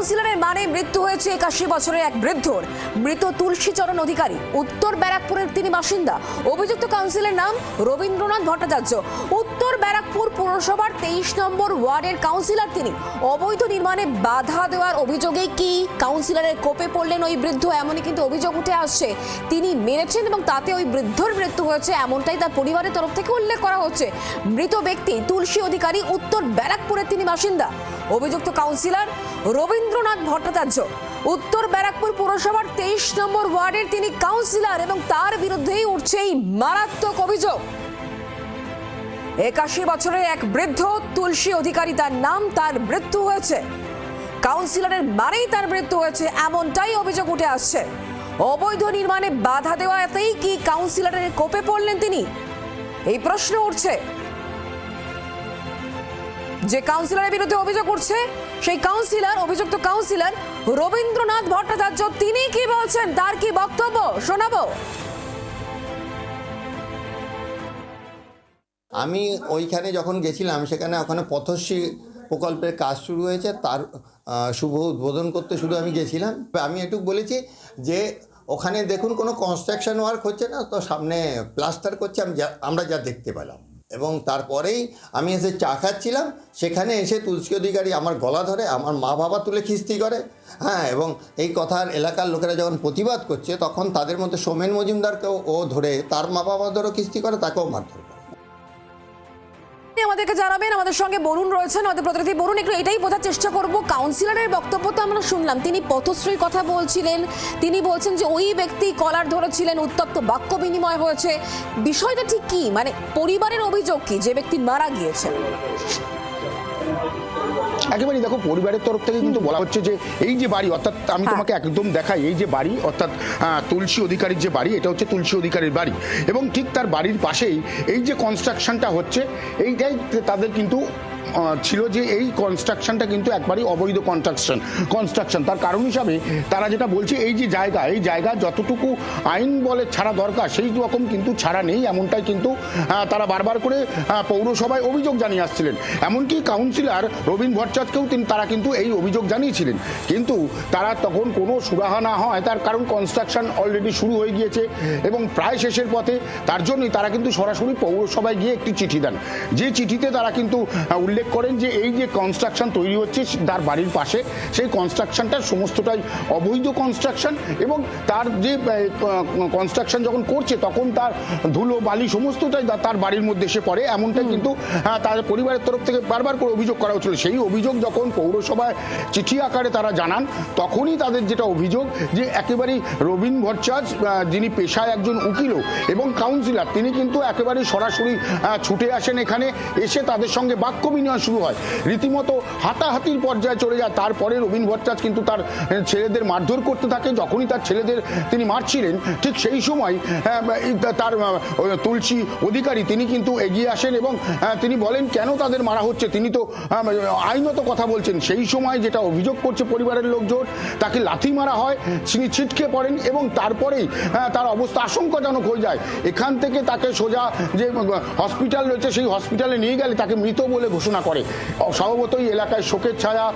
কাউন্সিলরের মানে মৃত্যু হয়েছে 81 বছরের এক বৃদ্ধর। মৃত তুলসীচরণ অধিকারী, উত্তর ব্যারাকপুরের তিনি বাসিন্দা। অভিযুক্ত কাউন্সিলরের নাম রবীন্দ্রনাথ ভট্টাচার্য। উত্তর ব্যারাকপুর পৌরসভার 23 নম্বর ওয়ার্ডের কাউন্সিলর তিনি। অবৈধ নির্মাণে বাধা দেওয়ার অভিযোগে কি কাউন্সিলরের কোপে পড়লেন ওই বৃদ্ধ, এমনই কিন্তু অভিযোগ উঠে আসছে। তিনি মেরেছেন এবং তাতে ওই বৃদ্ধর মৃত্যু হয়েছে, এমনটাই তার পরিবারের তরফ থেকে উল্লেখ করা হচ্ছে। মৃত ব্যক্তি তুলসী অধিকারী, উত্তর ব্যারাকপুরের তিনি বাসিন্দা। অভিযুক্ত কাউন্সিলর রবীন্দ্রনাথ ভট্টাচার্য, উত্তর ব্যারাকপুর পৌরসভার 23 নম্বর ওয়ার্ডের তিনি কাউন্সিলর এবং তার বিরুদ্ধেই উঠছে এই মারাত্মক অভিযোগ। 81 বছরের এক বৃদ্ধ তুলসী অধিকারী তার নাম, তার মৃত্যু হয়েছে। কাউন্সিলরের মানেই তার মৃত্যু হয়েছে, এমনটাই অভিযোগ উঠে আসছে। অবৈধ নির্মাণে বাধা দেওয়াতেই কি কাউন্সিলরের কোপে পড়লেন তিনি, এই প্রশ্ন উঠছে। যে কাউন্সিলরের বিরুদ্ধে অভিযোগ উঠছে সেই কাউন্সিলর, অভিযুক্ত কাউন্সিলর রবীন্দ্রনাথ ভট্টাচার্য, তিনি কি বলছেন, তার কি বক্তব্য শোনাবো। আমি ওইখানে যখন গেছিলাম, সেখানে ওখানে পথশ্রী প্রকল্পের কাজ শুরু হয়েছে, তার শুভ উদ্বোধন করতে শুধু আমি গেছিলাম। আমি একটু বলেছি যে ওখানে দেখুন কোনো কনস্ট্রাকশন ওয়ার্ক হচ্ছে না, তো সামনে প্লাস্টার করছে, আমরা যা দেখতে পেলাম। এবং তারপরেই আমি এসে চা খাচ্ছিলাম, সেখানে এসে তুলসী অধিকারী আমার গলা ধরে, আমার মা বাবা তুলে খিস্তি করে। হ্যাঁ, এবং এই কথার এলাকার লোকেরা যখন প্রতিবাদ করছে, তখন তাদের মধ্যে সোমেন মজুমদারকেও ও ধরে, তার মা বাবাদেরও খিস্তি করে, তাকেও মারধর করে। আমাদেরকে জানাবেন, আমাদের সঙ্গে বরুণ রয়েছেন, আমাদের প্রতিনিধি বরুণ। একটু এটাই বোঝার চেষ্টা করব, কাউন্সিলরের বক্তব্য তো আমরা শুনলাম, তিনি পথশ্রীর কথা বলছিলেন, তিনি বলছেন যে ওই ব্যক্তি কলার ধরেছিলেন, উত্তপ্ত বাক্য বিনিময় হয়েছে। বিষয়টা ঠিক কি, মানে পরিবারের অভিযোগ কি যে ব্যক্তি মারা গিয়েছেন? একেবারেই দেখো, পরিবারের তরফ থেকে কিন্তু বলা হচ্ছে যে এই যে বাড়ি, অর্থাৎ আমি তোমাকে একদম দেখাই, এই যে বাড়ি অর্থাৎ তুলসী অধিকারীর যে বাড়ি, এটা হচ্ছে তুলসী অধিকারীর বাড়ি, এবং ঠিক তার বাড়ির পাশেই এই যে কনস্ট্রাকশনটা হচ্ছে, এইটাই তাদের কিন্তু ছিল যে এই কনস্ট্রাকশনটা কিন্তু একবারই অবৈধ কনস্ট্রাকশন। তার কারণ হিসাবে তারা যেটা বলছে, এই যে জায়গা, এই জায়গা যতটুকু আইন বলে ছাড়া দরকার, সেই রকম কিন্তু ছাড়া নেই, এমনটাই কিন্তু তারা বারবার করে পৌরসভায় অভিযোগ জানিয়ে আসছিলেন। এমনকি কাউন্সিলর রবীন ভট্টাচার্যকেও তারা কিন্তু এই অভিযোগ জানিয়েছিলেন, কিন্তু তারা তখন কোনো সুরাহা না হয়, তার কারণ কনস্ট্রাকশন অলরেডি শুরু হয়ে গিয়েছে এবং প্রায় শেষের পথে। তার জন্যই তারা কিন্তু সরাসরি পৌরসভায় গিয়ে একটি চিঠি দেন, যে চিঠিতে তারা কিন্তু উল্লেখ করেন যে এই যে কনস্ট্রাকশন তৈরি হচ্ছে তার বাড়ির পাশে, সেই কনস্ট্রাকশনটা সমস্তটাই অবৈধ কনস্ট্রাকশন, এবং তার যে কনস্ট্রাকশন যখন করছে তখন তার ধুলো বালি সমস্তটাই তার বাড়ির মধ্যে এসে পড়ে, এমনটাই কিন্তু তার পরিবারের তরফ থেকে বারবার করে অভিযোগ করা হচ্ছিল। সেই অভিযোগ যখন পৌরসভায় চিঠি আকারে তারা জানান, তখনই তাদের যেটা অভিযোগ যে একেবারেই রবীন ভট্টাচার্য, যিনি পেশায় একজন উকিলও এবং কাউন্সিলর, তিনি কিন্তু একেবারে সরাসরি ছুটে আসেন এখানে, এসে তাদের সঙ্গে বাক্য বিনিময় শুরু হয়, রীতিমতো হাতাহাতির পর্যায়ে চলে যায়। তারপরে রবীন ভট্টাচার্য কিন্তু তার ছেলেদের মারধর করতে থাকে। যখনই তার ছেলেদের তিনি মারছিলেন, ঠিক সেই সময় তার তুলসী অধিকারী তিনি কিন্তু এগিয়ে আসেন এবং তিনি বলেন কেন তাদের মারা হচ্ছে, তিনি তো আইনত কথা বলছেন। সেই সময় যেটা অভিযোগ করছে পরিবারের লোকজন, তাকে লাথি মারা হয়, তিনি ছিটকে পড়েন এবং তারপরেই তার অবস্থা আশঙ্কাজনক হয়ে যায়। এখান থেকে তাকে সোজা যে হসপিটাল রয়েছে, সেই হসপিটালে নিয়ে গেলে তাকে মৃত বলে ঘোষণা করে। স্বভাবতই এলাকায় শোকের ছায়া,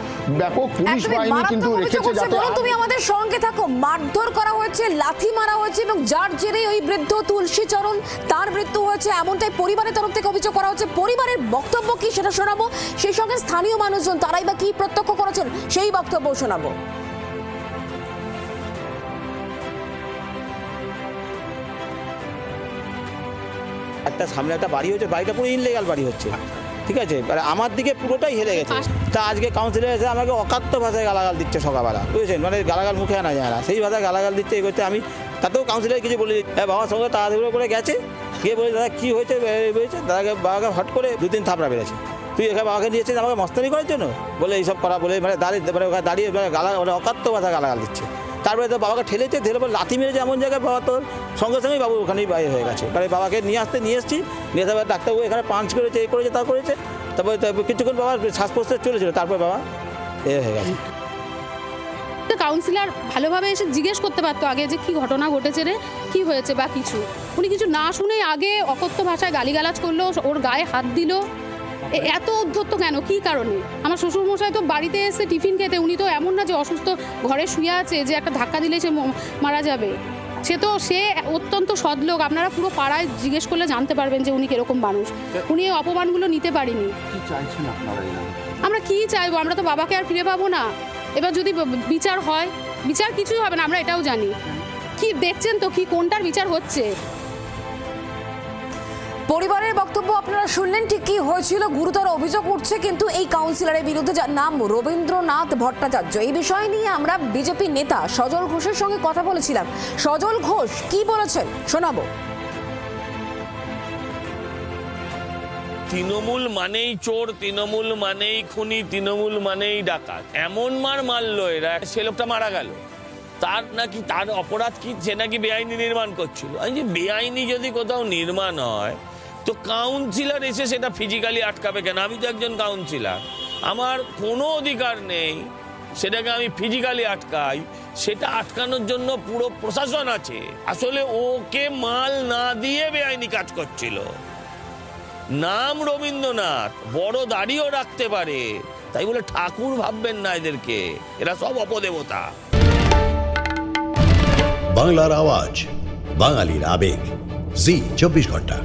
ব্যাপক পুলিশ বাহিনী কিন্তু রেখেছে যাতে। তুমি আমাদের সঙ্গে থাকো। মারধর করা হয়েছে, লাথি মারা হয়েছে এবং যার জেরে ওই বৃদ্ধ তুলসীচরণ তার মৃত্যু হয়েছে, এমনটাই পরিবারের তরফ থেকে অভিযোগ করা হচ্ছে। পরিবারের বক্তব্য কি সেটা শোনাবো, সেই সঙ্গে স্থানীয় মানুষজন তারাই বা কি প্রত্যক্ষ করেছেন সেই বক্তব্য শোনাবো। একটা সামনে একটা বাড়ি হচ্ছে, বাড়িটা পুরো ইনলিগাল বাড়ি হচ্ছে, ঠিক আছে, মানে আমার দিকে পুরোটাই হেলে গেছে। তা আজকে কাউন্সিলর এসে আমাকে অকাত্য ভাষায় গালাগাল দিচ্ছে সকালবেলা, বুঝেছেন, মানে গালাগাল মুখে আনা যায় না, সেই ভাষায় গালাগাল দিচ্ছে। এই করতে আমি তাতেও কাউন্সিলর কিছু বলি, বাবার সঙ্গে তাড়াতাড়ি করে গেছে, গিয়ে বলে দাদা কী হয়েছে, দাদাকে বাবাকে হট করে 2-3 থাপড়া বেড়েছে। তুই এখানে বাবাকে নিয়েছিস আমাকে মস্তানি করার জন্য, বলে এইসব করা, বলে মানে দাঁড়িয়ে মানে অকাত্য ভাষায় গালাগাল দিচ্ছে। তারপরে তো বাবাকে ঠেলেছে, ঠেলে পরে লাথি মেরেছে এমন জায়গায়, বাবা তোর সঙ্গে সঙ্গেই বাবু ওখানেই বাইরে হয়ে গেছে। মানে বাবাকে নিয়ে এসেছি, নিয়ে তারপরে ডাক্তারবাবু এখানে পাঞ্চ করেছে, এই করেছে, তা করেছে। তারপরে কিছুক্ষণ বাবার শ্বাস প্রশ্বাস চলেছিল, তারপরে বাবা হয়ে গেছে। কাউন্সিলর ভালোভাবে এসে জিজ্ঞেস করতে পারতো আগে যে কি ঘটনা ঘটেছে রে, কি হয়েছে বা কিছু। উনি কিছু না শুনে আগে অকথ্য ভাষায় গালিগালাজ করলো, ওর গায়ে হাত দিল, এত উদ্ধত্ত কেন, কি কারণে? আমার শ্বশুরমশাই তো বাড়িতে এসে টিফিন খেতে, উনি তো এমন না যে অসুস্থ ঘরে শুয়ে আছে যে একটা ধাক্কা দিলে সে মারা যাবে। সে অত্যন্ত সৎলোক, আপনারা পুরো পাড়ায় জিজ্ঞেস করলে জানতে পারবেন যে উনি কিরকম মানুষ। উনি এই অপমানগুলো নিতে পারেনি। আমরা কি চাইবো? আমরা তো বাবাকে আর ফিরে পাবো না। এবার যদি বিচার হয়, বিচার কিছুই হবে না, আমরা এটাও জানি। কি দেখছেন তো কি কোনটার বিচার হচ্ছে? পরিবারের বক্তব্য আপনারা শুনলেন, ঠিক কি হয়েছিল গুরুতর অভিযোগ উঠছে কিন্তু এই কাউন্সিলরের বিরুদ্ধে, যার নাম রবীন্দ্রনাথ ভট্টাচার্য। এই বিষয় নিয়ে আমরা বিজেপি নেতা সজল ঘোষের সঙ্গে কথা বলেছিলাম। সজল ঘোষ কি বলেছেন শোনাবো। তৃণমূল মানেই চোর, তৃণমূল মানেই খুনি, তৃণমূল মানেই ডাকাত, এমন মারলো এরা, সে লোকটা মারা গেল। তার নাকি তার অপরাধ কি? সে নাকি বেআইনি নির্মাণ করছিল। আমি যে বেআইনি যদি কোথাও নির্মাণ হয় তো কাউন্সিলর এসে সেটা ফিজিক্যালি আটকাবে কেন? আমি তো একজন কাউন্সিলর, আমার কোনো অধিকার নেই সেটাকে আমি ফিজিক্যালি আটকাই। সেটা আটকানোর জন্য পুরো প্রশাসন আছে। আসলে ওকে মাল না দিয়ে বেআইনি কাজ করছিল। নাম রবীন্দ্রনাথ, বড় দাড়িও রাখতে পারে, তাই বলে ঠাকুর ভাববেন না এদেরকে, এরা সব অপদেবতা। বাংলার আওয়াজ, বাঙালির আবেগ, জি 24 ঘন্টা।